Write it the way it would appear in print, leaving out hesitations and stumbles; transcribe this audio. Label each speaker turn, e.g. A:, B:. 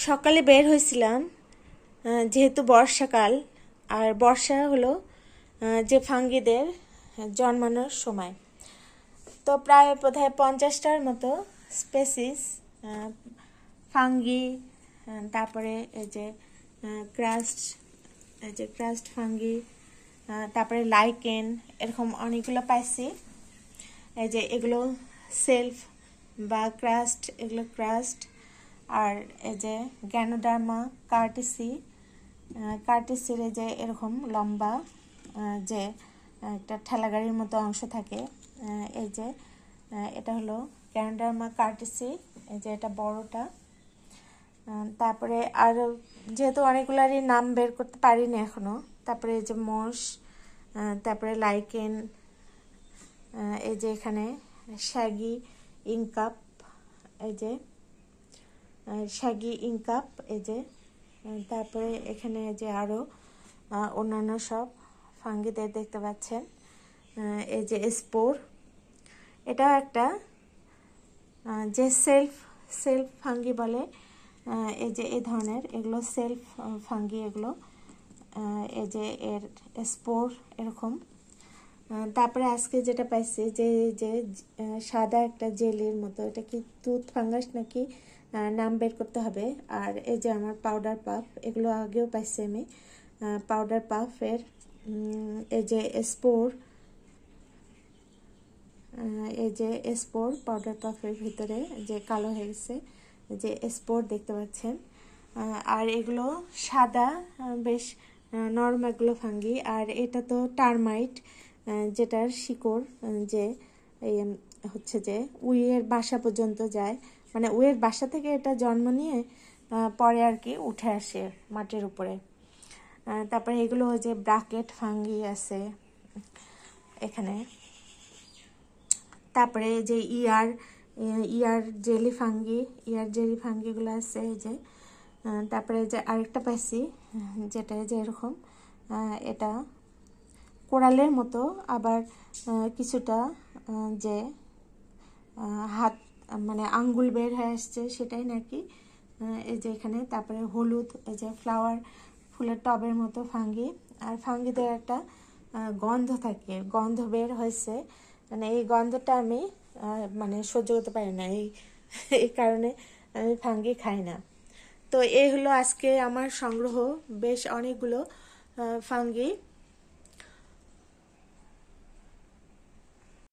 A: সকালে বের হয়েছিলাম যেহেতু বর্ষাকাল আর বর্ষা হলো যে ফাঙ্গিদের জন্মানোর সময়। তো প্রায় বোধহয় 50টার মতো স্পেসিস ফাঙ্গি, তারপরে ক্রাস্ট ফাঙ্গি, তারপরে লাইকেন, এরকম অনেকগুলো পাইছি। এই যে এগুলো সেলফ বা ক্রাস্ট, এগুলো ক্রাস্ট। আর এই যে গ্যানোডার্মা কার্টিসির এই যে এরকম লম্বা যে একটা ঠেলাগাড়ির মতো অংশ থাকে, এই যে এটা হলো গ্যানোডার্মা কার্টিসি, এই যে এটা বড়টা। তারপরে আর যেহেতু অনেকগুলারই নাম বের করতে পারিনি এখনো। তারপরে এই যে মোষ, তারপরে লাইকেন, এই যে এখানে শ্যাগি ইনকাপ, এই যে শ্যাগি ইনকাপ, এই যে তারপরে এখানে যে আরো অন্যান্য সব ফাঙ্গিদের দেখতে পাচ্ছেন। এই যে স্পোর, এটা একটা যে সেলফ ফাঙ্গি বলে, এই যে এই ধরনের এগুলো সেলফ ফাঙ্গি। এগুলো এই যে এর স্পোর এরকম। তারপরে আজকে যেটা পাইছি যে যে সাদা একটা জেলির মতো, এটা কি টুথ ফাঙ্গাস নাকি নাম বের করতে হবে। আর এই যে আমার পাউডার পাফ, এগুলো আগেও পাইছি আমি। পাউডার পাফের এই যে স্পোর, এই যে স্পোর পাউডার পাফের ভিতরে যে কালো হয়ে গেছে, যে স্পোর দেখতে পাচ্ছেন। আর এগুলো সাদা বেশ নরম এগুলো ফাঙ্গি। আর এটা তো টার্মাইট, যেটার শিকড় যে হচ্ছে যে উইয়ের বাসা পর্যন্ত যায়, মানে উইয়ের বাসা থেকে এটা জন্ম নিয়ে পরে আর কি উঠে আসে মাটির উপরে। তারপরে এগুলো যে ব্রাকেট ফাঙ্গি আছে এখানে। তারপরে যে ইয়ার জেলি ফাঙ্গিগুলো আছে এই যে। তারপরে যে আরেকটা পাইছি যেটা যে এরকম, এটা কোরালের মতো, আবার কিছুটা যে হাত মানে আঙ্গুল বের হয়ে আসছে সেটাই নাকি এই যে এখানে। তারপরে হলুদ, এই যে ফ্লাওয়ার ফুলের টবের মতো ফাঙ্গি। আর ফাঙ্গিদের একটা গন্ধ থাকে, গন্ধ বের হয়েছে, মানে এই গন্ধটা আমি মানে সহ্য করতে পারি না, এই কারণে আমি ফাঙ্গি খাই না। তো এই হলো আজকে আমার সংগ্রহ, বেশ অনেকগুলো ফাঙ্গি।